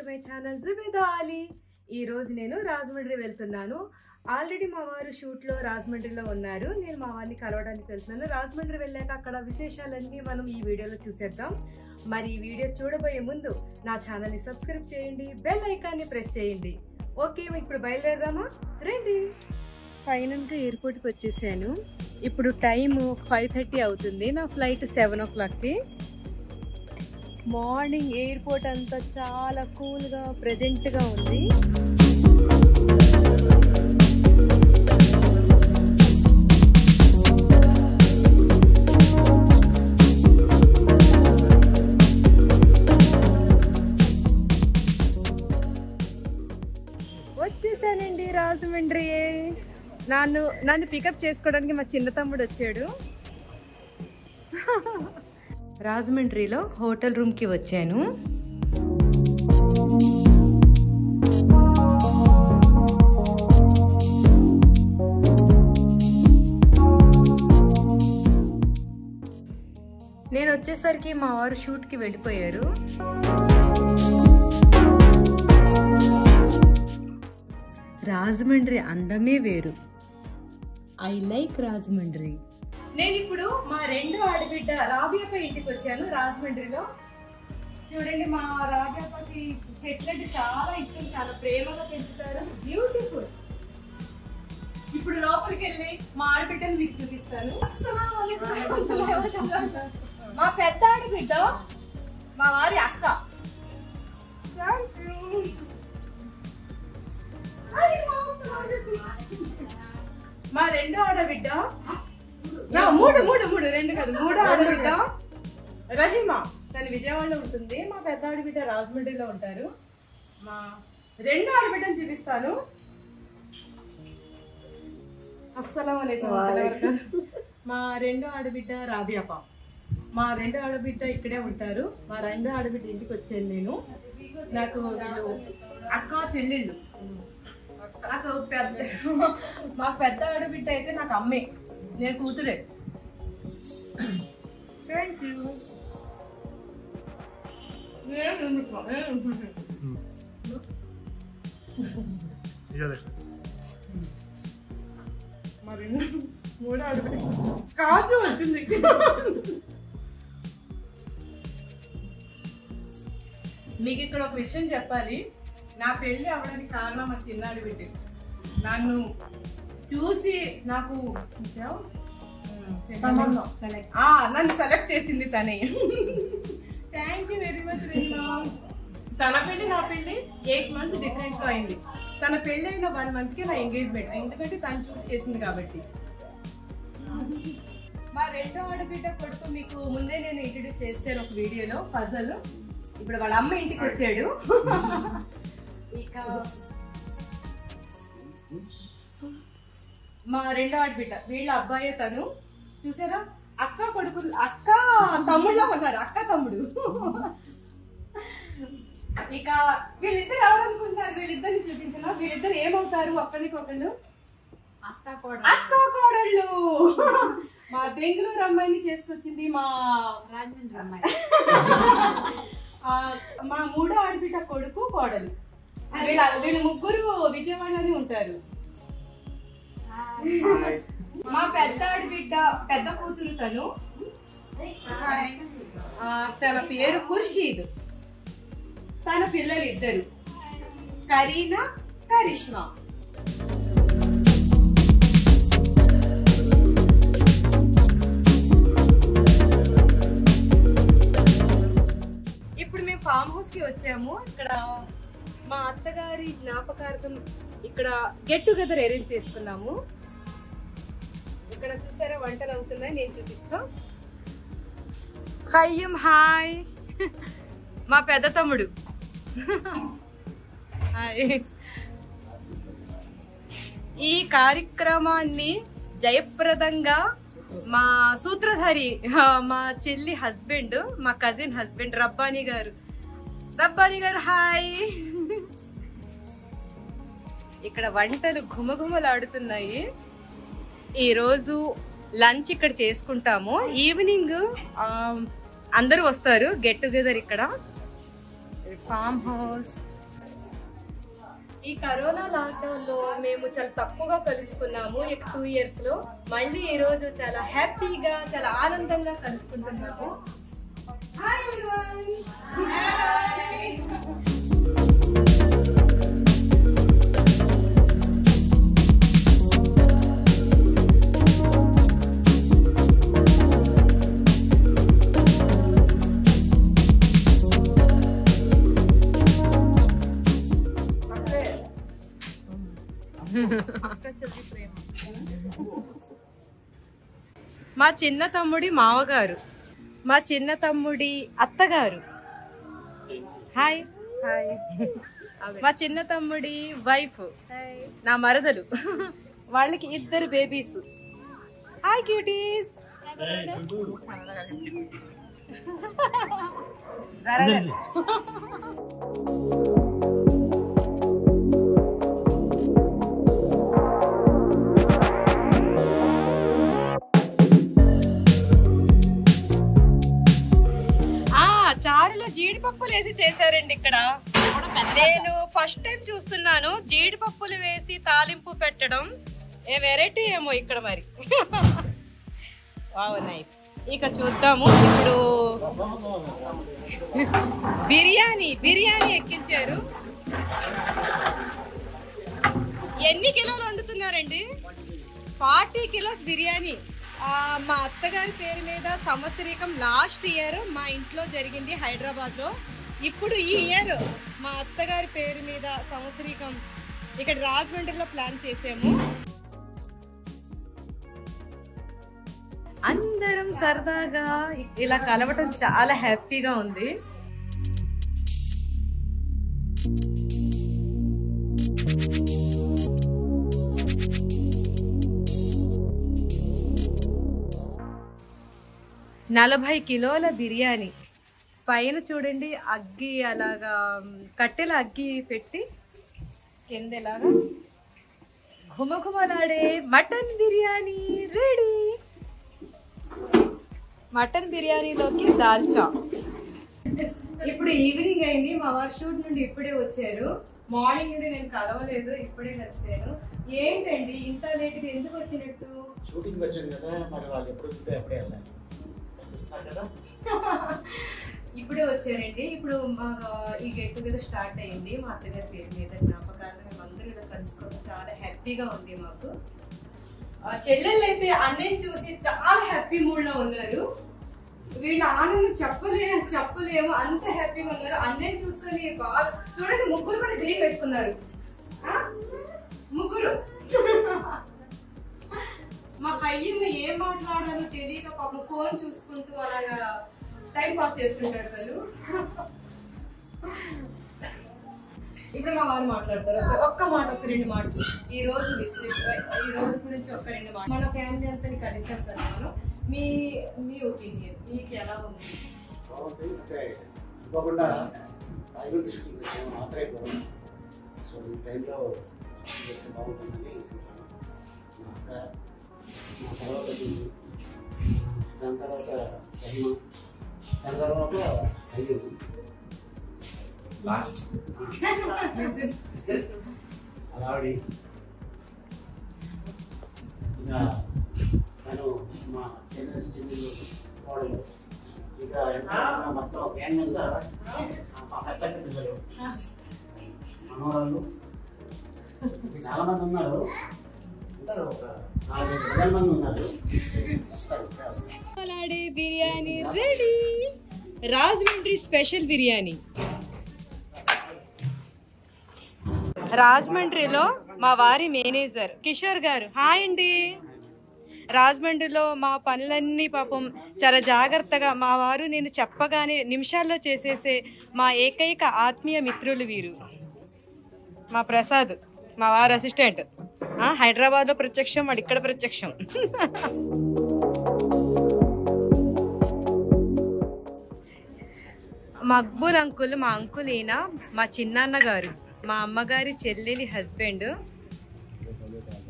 To my channel Zubeda Ali. ఈ రోజు నేను రాజమండ్రి వెళ్తున్నాను. ఆల్రెడీ మా వారు షూట్లో రాజమండ్రిలో ఉన్నారు. నేను మా వారిని కలవడానికి వెళ్తున్నాను. రాజమండ్రి వెళ్ళాక అక్కడ విశేషాలన్నీ మనం ఈ వీడియోలో చూసేద్దాం. మరి ఈ వీడియో చూడబోయే ముందు నా ఛానల్ని సబ్స్క్రైబ్ చేయండి, బెల్ ఐకాన్ని ప్రెస్ చేయండి. ఓకే, ఇప్పుడు బయలుదేరదామా? రండి. ఫైనల్గా ఎయిర్పోర్ట్కి వచ్చేసాను. ఇప్పుడు టైము 5:30 అవుతుంది. నా ఫ్లైట్ 7 o'clockకి. మార్నింగ్ ఎయిర్పోర్ట్ అంతా చాలా కూల్గా ప్రెజెంట్గా ఉంది. వచ్చేసానండి రాజమండ్రి. నన్ను పికప్ చేసుకోవడానికి మా చిన్న తమ్ముడు వచ్చాడు. రాజమండ్రిలో హోటల్ రూమ్కి వచ్చాను. నేను వచ్చేసరికి మా వారు షూట్కి వెళ్ళిపోయారు. రాజమండ్రి అందమే వేరు. I like Rajahmundry. నేను ఇప్పుడు మా రెండో ఆడబిడ్డ రాబియప్ప ఇంటికి వచ్చాను రాజమండ్రిలో. చూడండి, మా రాబియప్పకి చెట్లు అంటే చాలా ఇష్టం, చాలా ప్రేమగా పెంచుతారు. బ్యూటిఫుల్. ఇప్పుడు లోపలికి వెళ్ళి మా ఆడబిడ్డను మీకు చూపిస్తాను. మా పెద్ద ఆడబిడ్డ మా వారి అక్క. మా రెండో ఆడబిడ్డ, మూడో ఆడబిడ్డ రహిమా. తను విజయవాడలో ఉంటుంది. మా పెద్ద ఆడబిడ్డ రాజమండ్రిలో ఉంటారు. మా రెండో ఆడబిడ్డను చూపిస్తాను. అస్సలాము అలైకుం. మా రెండో ఆడబిడ్డ రాబియప్ప. మా రెండో ఆడబిడ్డ ఇక్కడే ఉంటారు. మా రెండో ఆడబిడ్డ ఇంటికి వచ్చాను నేను. నాకు వీళ్ళు అక్క చెల్లెళ్ళు. నాకు మా పెద్ద ఆడబిడ్డ అయితే నాకు అమ్మే, నేను కూతురే. Thank you. మరి మూడో ఆడబిడ్డ కాజు వచ్చింది. మీకు ఇక్కడ ఒక విషయం చెప్పాలి. నా పెళ్ళి అవ్వడానికి కారణం మా చిన్నాడు బిడ్డ. నన్ను చూసి నాకు నన్ను సెలెక్ట్ చేసింది తనే. Thank you very much. తన పెళ్ళి నా పెళ్ళి 8 months డిఫరెంట్గా అయింది. తన పెళ్ళి అయిన 1 monthకి నా ఎంగేజ్మెంట్, ఎందుకంటే తను చూస్ చేసింది కాబట్టి. మా రెండో ఆడబిడ్డ కొడుకు మీకు ముందే నేను ఇంట్రడ్యూస్ చేస్తాను ఒక వీడియోలో, ఫజల్. ఇప్పుడు వాళ్ళ అమ్మ ఇంటికి వచ్చాడు. ఇక మా రెండో ఆడబిడ్డ, వీళ్ళ అబ్బాయే తను. చూసారా, అక్క కొడుకు, అక్క తమ్ముడులా ఉన్నారు, అక్క తమ్ముడు. ఇక వీళ్ళిద్దరు ఎవరనుకుంటున్నారు? వీళ్ళిద్దరిని చూపించిన వీళ్ళిద్దరు ఏమవుతారు ఒకరికొకళ్ళు? అక్క కోడళ్ళు. మా బెంగళూరు అమ్మాయిని చేసుకొచ్చింది మా రాజమండ్రి అమ్మాయి. మా మూడో ఆడబిడ్డ కొడుకు కోడలు. వీళ్ళు ముగ్గురు విజయవాడలోనే ఉంటారు. మా పెద్ద ఆడబిడ్డ పెద్ద కూతురు తను. తన పేరు ఖుర్షీద్. తన పిల్లలు ఇద్దరు, కరీనా, కరిష్మా. ఇప్పుడు మేము ఫామ్ హౌస్ కి వచ్చాము. ఇక్కడ మా అత్తగారి జ్ఞాపకార్థం ఇక్కడ గెట్ టుగెదర్ అరేంజ్ చేసుకున్నాము. ఇక్కడ చూసారా వంటలు అవుతున్నాయి, నేను చూపిస్తా. ఖయ్యం హాయ్. మా పెద్ద తమ్ముడు. ఈ కార్యక్రమాన్ని జయప్రదంగా మా సూత్రధారి, మా చెల్లి హస్బెండ్, మా కజిన్ హస్బెండ్ రబ్బానీ గారు. హాయ్. ఇక్కడ వంటలు ఘుమఘుమలాడుతున్నాయి. ఈరోజు లంచ్ ఇక్కడ చేసుకుంటాము. ఈవినింగ్ అందరూ వస్తారు, గెట్ టుగెదర్ ఇక్కడ. ఫామ్ హౌస్ ఈ కరోనా లాక్డౌన్ లో మేము చాలా తక్కువగా కలుసుకున్నాము 2 years లో. మళ్ళీ ఈ రోజు చాలా హ్యాపీగా చాలా ఆనందంగా కలుసుకుంటున్నాము. Hi everyone. మా చిన్న తమ్ముడి మావగారు, మా చిన్న తమ్ముడి అత్తగారు, హాయ్ హాయ్, మా చిన్న తమ్ముడి వైఫ్, నా మరదలు, వాళ్ళకి 2 బేబీస్. Hi cuties. చారులో జీడిపప్పులు వేసి చేశారండి. ఇక్కడ నేను ఫస్ట్ టైం చూస్తున్నాను జీడిపప్పులు వేసి తాలింపు పెట్టడం. ఏ వెరైటీ ఏమో ఇక్కడ మరి. బాగున్నాయి. ఇక చూద్దాము. ఇప్పుడు బిర్యానీ ఎక్కించారు. ఎన్ని కిలోలు వండుతున్నారండి? 40 kilos బిర్యానీ. మా అత్తగారి పేరు మీద సంవత్సరికం లాస్ట్ ఇయర్ మా ఇంట్లో జరిగింది హైదరాబాద్ లో. ఇప్పుడు ఈ ఇయర్ మా అత్తగారి పేరు మీద సంవత్సరికం ఇక్కడ రాజమండ్రిలో ప్లాన్ చేసాము. అందరం సరదాగా ఇలా కలవటం చాలా హ్యాపీగా ఉంది. నలభై కిలోల బిర్యానీ పైన చూడండి అగ్గి అలాగా కట్టెల అగ్గి పెట్టి కిందలాగా ఘుమఘుమలాడే మటన్ బిర్యానీ రెడీ. మటన్ బిర్యానీలోకి దాల్చా. ఇప్పుడు ఈవినింగ్ అయింది. మా వారు షూట్ నుండి ఇప్పుడే వచ్చారు. మార్నింగ్ నుండి నేను కలవలేదు, ఇప్పుడే కలిసాను. ఏంటండి ఇంత లేట్గా ఎందుకు వచ్చినట్టు? షూటింగ్ వచ్చాను కదా, మరి వాళ్ళు ఎప్పుడు చూస్తే అప్పుడే వెళ్ళాలి కదా. ఇప్పుడే వచ్చారండి. ఇప్పుడు మా ఈ గెట్ టుగెదర్ స్టార్ట్ అయింది మా అత్తగారి పేరు మీద. జ్ఞాపకాలను మేము అందరూ ఇలా కలుసుకోవడం చాలా హ్యాపీగా ఉంది మాకు. చెల్లెళ్ళు అయితే అన్నయ్య చూసి చాలా హ్యాపీ మూడ్ లో ఉన్నారు. వీళ్ళ ఆనందం చెప్పలేము అంత హ్యాపీగా ఉన్నారు. అన్నయ్య చూసుకొని బాగా చూడండి, ముగ్గురు కూడా గ్రీన్ వేసుకున్నారు. ముగ్గురు మా హయ్యమ్మ ఏం మాట్లాడాలో తెలియక పాపం ఫోన్ చూసుకుంటూ అలాగా టైం పాస్ చేసుకుంటారు తను. ఇప్పుడు మా వారు మాట్లాడతారు. ఒక్క మాట, ఒక 2 మాటలు ఈ రోజు గురించి ఒక 2 మాటలు. మన ఫ్యామిలీ అంతా కలిసాం కదా మనం. మీ ఒపీనియన్ మీకు ఎలా ఉంది? తప్పకుండా ప్రైవేట్ స్కూల్కి వచ్చాము మాత్రమే పోవాలి. సో ఈ టైంలో చేస్తే బాగుంటుందని మా అక్క, మా తర్వాత దాని తర్వాత సైమ, దాని తర్వాత అయ్యూ లాస్ట్ అలావిడి. ఇంకా తను మా చెల్లెలు కోడలు, ఇక మొత్తం గ్యాంగ్ అంతా మా పెద్ద పిల్లలు, మనవరాళ్ళు చాలా మంది ఉన్నారు. ఒక 4-5 మంది ఉన్నారు. బిర్యానీ రెడీ. రాజమండ్రి స్పెషల్ బిర్యానీ. రాజమండ్రిలో మా వారి మేనేజర్ కిషోర్ గారు. హాయ్ అండి. రాజమండ్రిలో మా పనులన్నీ పాపం చాలా జాగ్రత్తగా మా వారు నేను చెప్పగానే నిమిషాల్లో చేసేసే మా ఏకైక ఆత్మీయ మిత్రులు వీరు. మా ప్రసాద్ మా వారి అసిస్టెంట్. హైదరాబాద్లో ప్రత్యక్షం, వాడు ఇక్కడ ప్రత్యక్షం. మక్బూల్ అంకుల్ మా అంకుల్. ఈయన మా చిన్నాన్న గారు, మా అమ్మగారి చెల్లెలి హస్బెండ్.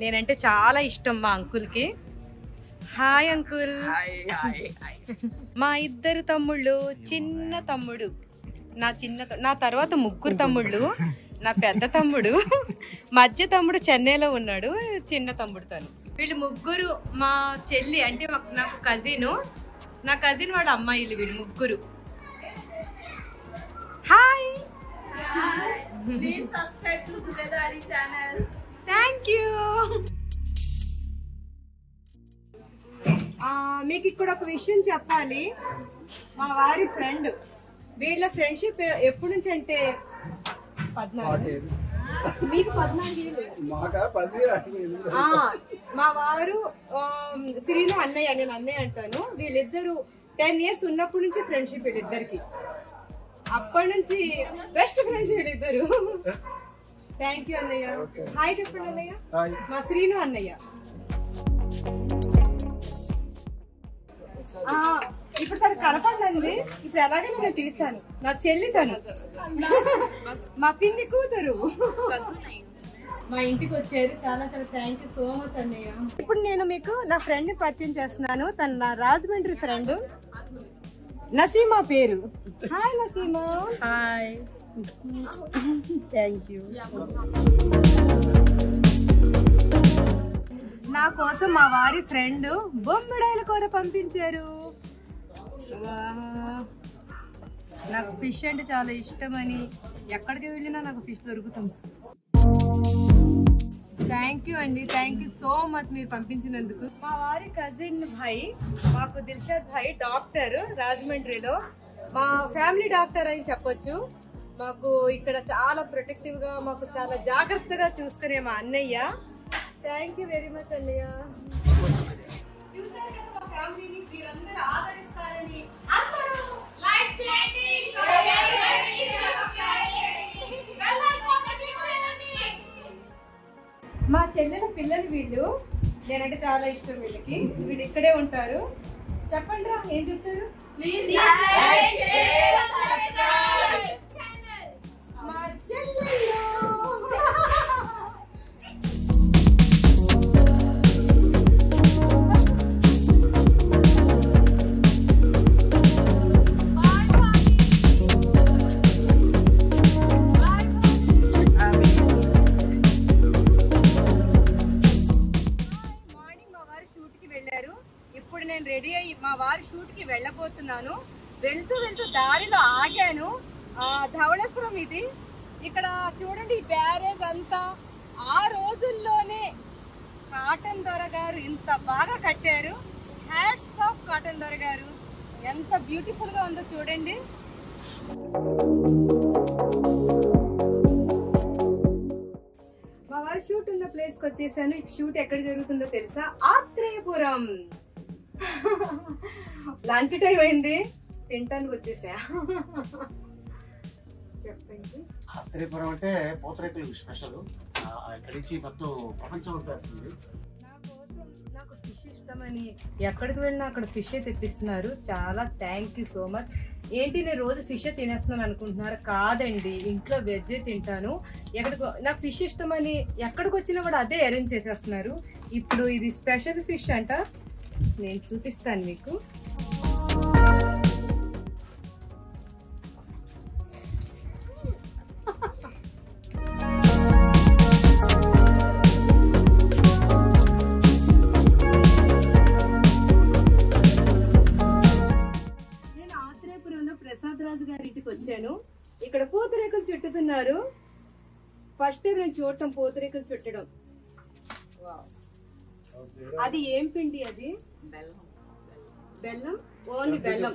నేనంటే చాలా ఇష్టం మా అంకుల్కి. Hi uncle. మా 2 తమ్ముళ్ళు, చిన్న తమ్ముడు, నా తర్వాత 3 తమ్ముళ్ళు, నా పెద్ద తమ్ముడు, మధ్య తమ్ముడు చెన్నైలో ఉన్నాడు, చిన్న తమ్ముడు తను. వీళ్ళు ముగ్గురు మా చెల్లి అంటే నాకు కజిన్, నా కజిన్ వాళ్ళ అమ్మాయిలు వీళ్ళు ముగ్గురు. Hi, thank you. మీకు ఇక్కడ ఒక విషయం చెప్పాలి. మా వారి ఫ్రెండ్, వీళ్ళ ఫ్రెండ్షిప్ ఎప్పటి నుంచి అంటే 14, మీకు 14. మా వారు శ్రీను అన్నయ్య, నేను అన్నయ్య అంటాను. వీళ్ళిద్దరు 10 years ఉన్నప్పటి నుంచి ఫ్రెండ్షిప్ వీళ్ళిద్దరికి. అప్పటి నుంచి బెస్ట్ ఫ్రెండ్స్ వీళ్ళిద్దరు. థ్యాంక్ యూ అన్నయ్య. హాయ్ చెప్పండి అన్నయ్య. మా శ్రీను అన్నయ్య. ఇప్పుడు తను కనపడండి, ఇప్పుడు ఎలాగైనా నేను తీస్తాను. నా చెల్లి తను, మా పిన్ని కూతురు మా ఇంటికి వచ్చారు. చాలా చాలా థ్యాంక్ యూ సో మచ్ అన్నయ్య. ఇప్పుడు నేను మీకు నా ఫ్రెండ్ పరిచయం చేస్తున్నాను. తను నా రాజమండ్రి ఫ్రెండ్, నసీమా పేరు. Hi Naseema. Hi, thank you. నా కోసం మా వారి ఫ్రెండ్ బొమ్మడాయిల కూర పంపించారు. నాకు ఫిష్ అంటే చాలా ఇష్టమని ఎక్కడికి వెళ్ళినా నాకు ఫిష్ దొరుకుతుంది. థ్యాంక్ యూ అండి, థ్యాంక్ యూ సో మచ్ మీరు పంపించినందుకు. మా వారి కజిన్ భాయ్, మాకు దిల్షాద్ భాయ్ డాక్టర్ రాజమండ్రిలో, మా ఫ్యామిలీ డాక్టర్ అని చెప్పొచ్చు. మాకు ఇక్కడ చాలా ప్రొటెక్టివ్ గా, మాకు చాలా జాగ్రత్తగా చూసుకునే మా అన్నయ్య. థ్యాంక్ యూ వెరీ మచ్ అన్నయ్య. చూసారు కదా మా ఫ్యామిలీని, మీరందరూ ఆదరిస్తారని. అందరూ లైక్ చేయండి, షేర్ చేయండి, బెల్ ఐకాన్ క్లిక్ చేయండి. మా చెల్లెల పిల్లలు వీళ్ళు, నేనంటే చాలా ఇష్టం వీళ్ళకి. వీళ్ళు ఇక్కడే ఉంటారు. చెప్పండి రా, ఏం చెప్తారు? మా చెల్లెలు రెడీ అయ్యి మా వారి షూట్ కి వెళ్ళబోతున్నాను. వెళ్తూ వెళ్తూ దారిలో ఆగాను. ధవళేశ్వరం ఇది. ఇక్కడ చూడండి ఈ బ్యారేజ్ అంతా ఆ రోజుల్లోనే కాటన్ దొర గారు ఇంత బాగా కట్టారు. హ్యాట్స్ ఆఫ్ కాటన్ దొర గారు. ఎంత బ్యూటిఫుల్ గా ఉందో చూడండి. మా వారి షూట్ ఉన్న ప్లేస్ కి వచ్చేసాను. ఈ షూట్ ఎక్కడ జరుగుతుందో తెలుసా? ఆత్రేయపురం. లంచ్ టైం అయింది, తింటానికి వచ్చేసా. చెప్పండి. ఆత్రేయపురం అంటే పూతరేకులు స్పెషల్. ఇక్కడి నుంచి మొత్తం ప్రపంచం అంతా వస్తుంది. నా కోసం నాకు ఫిష్ ఇష్టమని ఎక్కడికి వెళ్ళినా అక్కడ ఫిష్ తెప్పిస్తున్నారు. చాలా థ్యాంక్ యూ సో మచ్. ఏంటి నేను రోజు ఫిష్ తినేస్తున్నాను అనుకుంటున్నారు? కాదండి, ఇంట్లో వెజ్ తింటాను. నాకు ఫిష్ ఇష్టమని ఎక్కడికి వచ్చినా కూడా అదే అరేంజ్ చేసేస్తున్నారు. ఇప్పుడు ఇది స్పెషల్ ఫిష్ అంట, నేను చూపిస్తాను మీకు. నేను ఆత్రేయపురంలో ప్రసాద్ రాజు గారి ఇంటికి వచ్చాను. ఇక్కడ పూతరేకులు చుట్టుతున్నారు. ఫస్ట్ టైం నేను చూడటం పూతరేకులు చుట్టడం. అది ఏం పిండి? అది బెల్లం, ఓన్లీ బెల్లం.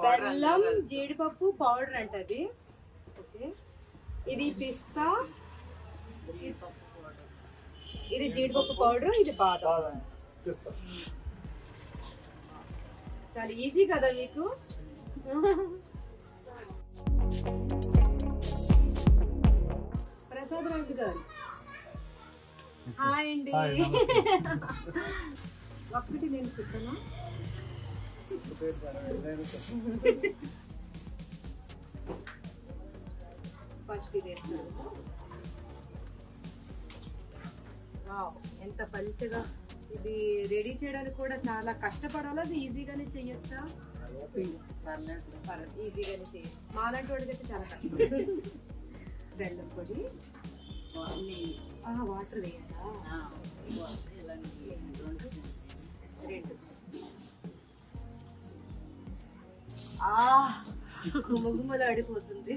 బెల్లం జీడిపప్పు పౌడర్ అంట అది. ఓకే, ఇది పిస్తా, ఇది జీడిపప్పు పౌడర్, ఇది బాదం. చాలా ఈజీ కదా మీకు. ప్రసాద్ రాజు గారు హాయ్ అండి. ఒక్కటి నేను చూసాను. ఫస్ట్ ఇది ఎంత పలుచగా. ఇది రెడీ చేయడానికి కూడా చాలా కష్టపడాలి. అది ఈజీగానే చెయ్యొచ్చా? ఈజీగానే చేయొచ్చు. మాలాంటి వాడికైతే చాలా కష్టం. బెల్లం పొడి, వాటర్ వేయాలా? 2 గుమ్మగుమ్మలు ఆడిపోతుంది.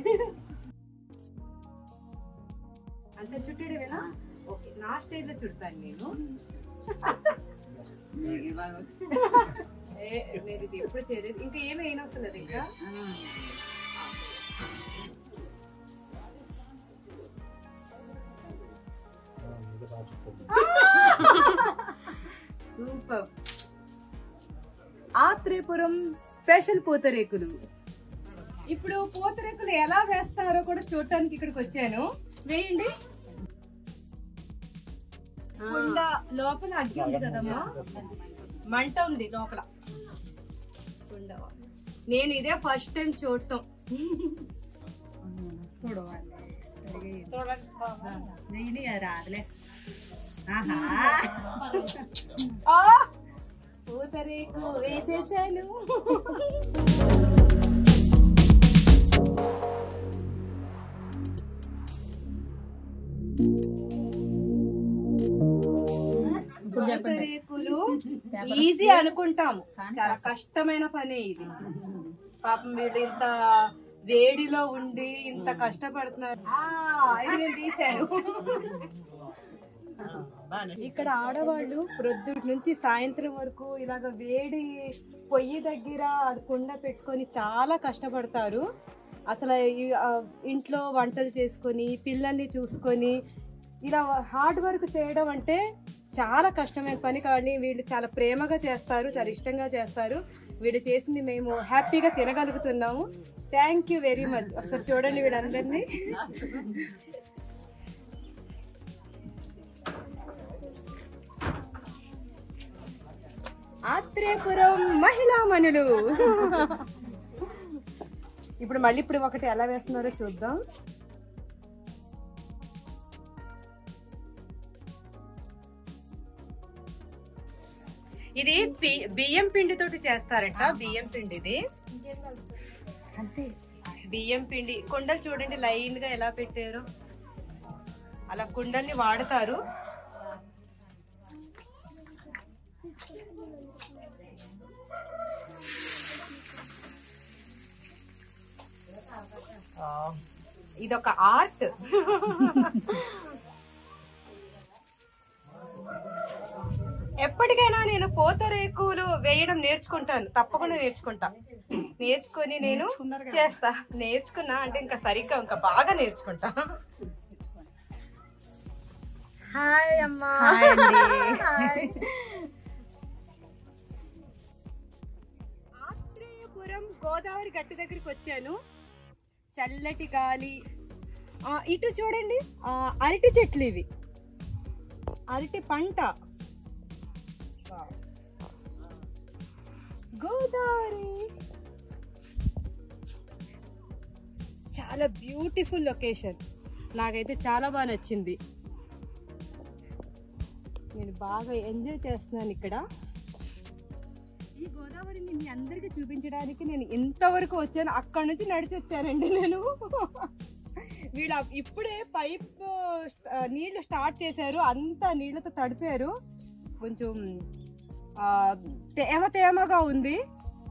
అంత చుట్టడమేనా? ఓకే, నా స్టైల్లో చుడతాను నేను. నేను ఇది ఎప్పుడు చేయలేదు. ఇంకా ఏమీ అయినవసరం లేదు. ఇంకా సూపర్. ఆత్రేయపురం స్పెషల్ పూతరేకులు. ఇప్పుడు పూతరేకులు ఎలా వేస్తారో కూడా చూడటానికి ఇక్కడికి వచ్చాను. వేయండి. కుండ లోపల అగ్గి ఉంది కదమ్మా, మంట ఉంది లోపల. కుండ నేను ఇదే ఫస్ట్ టైం చూడటం. రాదులే. పూతరేకు వేసేసాను. పూతరేకులు ఈజీ అనుకుంటాము, చాలా కష్టమైన పనే ఇది. పాపం వీళ్ళు ఇంత వేడిలో ఉండి ఇంత కష్టపడుతున్నారు. ఇది నేను తీశాను. ఇక్కడ ఆడవాళ్ళు ప్రొద్దుటి నుంచి సాయంత్రం వరకు ఇలాగ వేడి పొయ్యి దగ్గర అది కుండ పెట్టుకొని చాలా కష్టపడతారు. అసలు ఇంట్లో వంటలు చేసుకొని పిల్లల్ని చూసుకొని ఇలా హార్డ్ వర్క్ చేయడం అంటే చాలా కష్టమైన పని. కానీ వీళ్ళు చాలా ప్రేమగా చేస్తారు, చాలా ఇష్టంగా చేస్తారు. వీళ్ళు చేసింది మేము హ్యాపీగా తినగలుగుతున్నాము. Thank you very much. ఒకసారి చూడండి వీళ్ళందరినీ. ఆత్రేయపురం మహిళా మనులు. ఇప్పుడు ఒకటి ఎలా వేస్తున్నారో చూద్దాం. ఇది బియ్యం పిండితోటి చేస్తారంట. బియ్యం పిండిది అంతే. బియ్యం పిండి కుండలు చూడండి లైన్ గా ఎలా పెట్టారో, అలా కుండల్ని వాడతారు. ఇదొక ఆర్ట్. ఎప్పటికైనా నేను పూతరేకులు వేయడం నేర్చుకుంటాను, తప్పకుండా నేర్చుకుంటా. నేర్చుకొని నేను చేస్తా. నేర్చుకున్నా అంటే ఇంకా సరిగ్గా ఇంకా బాగా నేర్చుకుంటా. హాయ్ అమ్మా. ఆత్రేయపురం గోదావరి గట్టు దగ్గరికి వచ్చాను. చల్లటి గాలి. ఇటు చూడండి, అరటి చెట్లు ఇవి, అరటి పంట. గోదావరి చాలా బ్యూటిఫుల్ లొకేషన్. నాకైతే చాలా బాగా నచ్చింది. నేను బాగా ఎంజాయ్ చేస్తున్నాను ఇక్కడ. ఈ గోదావరిని మీ అందరికీ చూపించడానికి నేను ఇంతవరకు వచ్చాను. అక్కడ నుంచి నడిచి వచ్చానండి నేను. వీళ్ళు ఇప్పుడే పైప్ నీళ్లు స్టార్ట్ చేశారు, అంతా నీళ్ళతో తడిపారు. కొంచెం తేమగా ఉంది,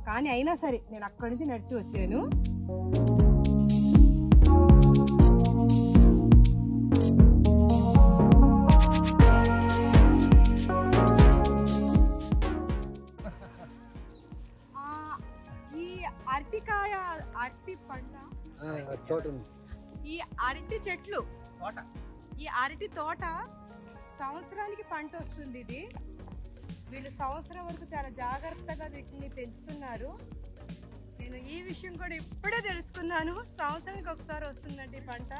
కానీ అయినా సరే నేను అక్కడి నుంచి నడిచి వచ్చాను. ఈ అరటికాయ, అరటి పంట, ఈ అరటి చెట్లు, ఈ అరటి తోట సంవత్సరానికి పంట వస్తుంది. ఇది వీళ్ళు సంవత్సరం వరకు చాలా జాగ్రత్తగా వీటిని పెంచుతున్నారు. నేను ఈ విషయం కూడా ఇప్పుడే తెలుసుకున్నాను. సంవత్సరానికి ఒకసారి వస్తుందండి ఈ పంట.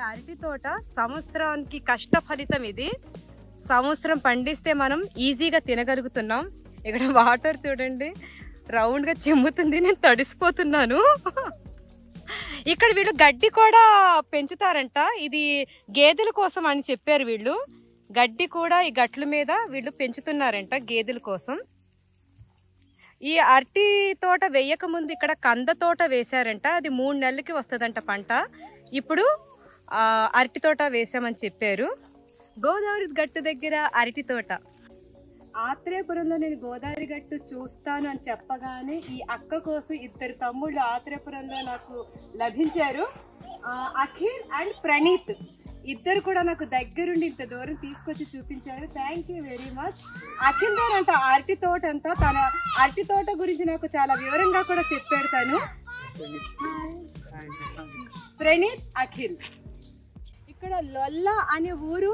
అరటి తోట సంవత్సరానికి కష్ట ఫలితం ఇది. సంవత్సరం పండిస్తే మనం ఈజీగా తినగలుగుతున్నాం. ఇక్కడ వాటర్ చూడండి రౌండ్గా చిమ్ముతుంది, నేను తడిసిపోతున్నాను. ఇక్కడ వీళ్ళు గడ్డి కూడా పెంచుతారంట. ఇది గేదెల కోసం అని చెప్పారు వీళ్ళు. గడ్డి కూడా ఈ గట్ల మీద వీళ్ళు పెంచుతున్నారంట గేదెల కోసం. ఈ అరటి తోట వేయక ముందు ఇక్కడ కంద తోట వేశారంట. అది 3 నెలలకి వస్తుందంట పంట. ఇప్పుడు అరటి తోట వేసామని చెప్పారు. గోదావరి గట్టు దగ్గర అరటి తోట. ఆత్రేయపురంలో నేను గోదావరి గట్టు చూస్తాను అని చెప్పగానే ఈ అక్క కోసం 2 తమ్ముళ్ళు ఆత్రేయపురంలో నాకు లభించారు. అఖిల్ అండ్ ప్రణీత్ ఇద్దరు కూడా నాకు దగ్గరుండి ఇంత దూరం తీసుకొచ్చి చూపించారు. Thank you very much. Akhil గారంట అరటి తోట అంతా, తన అరటి తోట గురించి నాకు చాలా వివరంగా కూడా చెప్పాడు తను. ప్రణీత్, అఖిల్. ఇక్కడ లొల్ల అనే ఊరు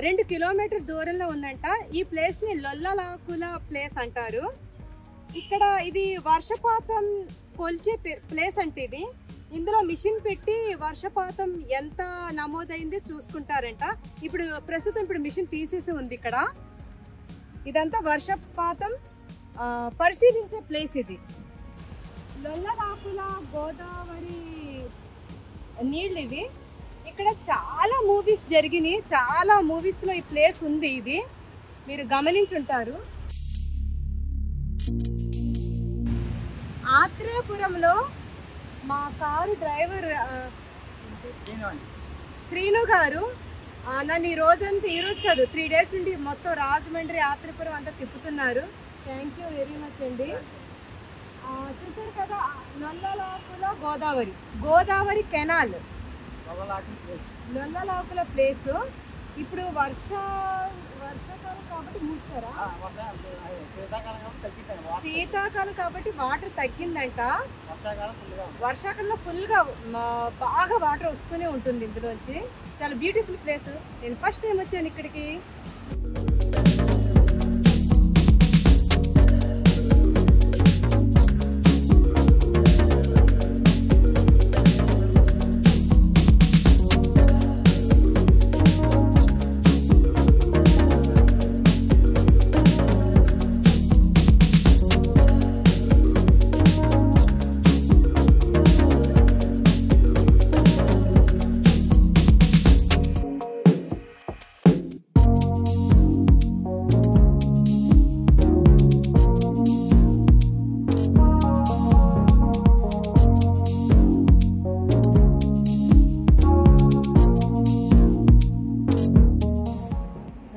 2 కిలోమీటర్ దూరంలో ఉందంట. ఈ ప్లేస్ ని లొల్లలాకుల ప్లేస్ అంటారు. ఇక్కడ ఇది వర్షపాతం కొలిచే ప్లేస్ అంటే ఇది. ఇందులో మిషన్ పెట్టి వర్షపాతం ఎంత నమోదైంది చూసుకుంటారంట. ప్రస్తుతం మిషన్ తీసేసి ఉంది. ఇక్కడ ఇదంతా వర్షపాతం పరిశీలించే ప్లేస్ ఇది. లొల్లలాకుల గోదావరి నీళ్ళు ఇవి. ఇక్కడ చాలా మూవీస్ జరిగినాయి. చాలా మూవీస్లో ఈ ప్లేస్ ఉంది. ఇది మీరు గమనించుంటారు. ఆత్రేయపురంలో మా కారు డ్రైవర్ శ్రీను గారు నన్ను ఈరోజు కాదు 3 డేస్ నుండి మొత్తం రాజమండ్రి ఆత్రేయపురం అంతా తిప్పుతున్నారు. థ్యాంక్ యూ వెరీ మచ్ అండి. చూసారు కదా, లొల్లలాకుల గోదావరి కెనాల్, లొల్లలాకుల ప్లేస్. ఇప్పుడు వర్షాకాలం కాబట్టి మూసారా? శీతాకాలం కాబట్టి వాటర్ తగ్గిందంట. వర్షాకాలంలో ఫుల్గా బాగా వాటర్ వస్తూనే ఉంటుంది ఇందులోంచి. చాలా బ్యూటిఫుల్ ప్లేస్. నేను ఫస్ట్ టైం వచ్చాను ఇక్కడికి.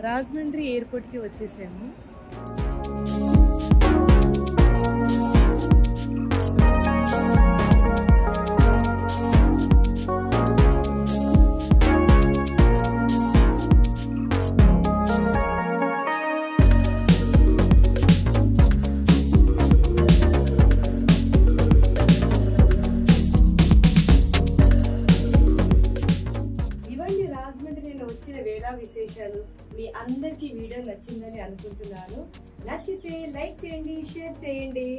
రాజమండ్రి ఎయిర్పోర్ట్కి వచ్చేసాము. ఇవన్నీ రాజమండ్రి నేను వచ్చిన వేళ విశేషాలు. మీ అందరికీ వీడియో నచ్చిందని అనుకుంటున్నాను. నచ్చితే లైక్ చేయండి, షేర్ చేయండి.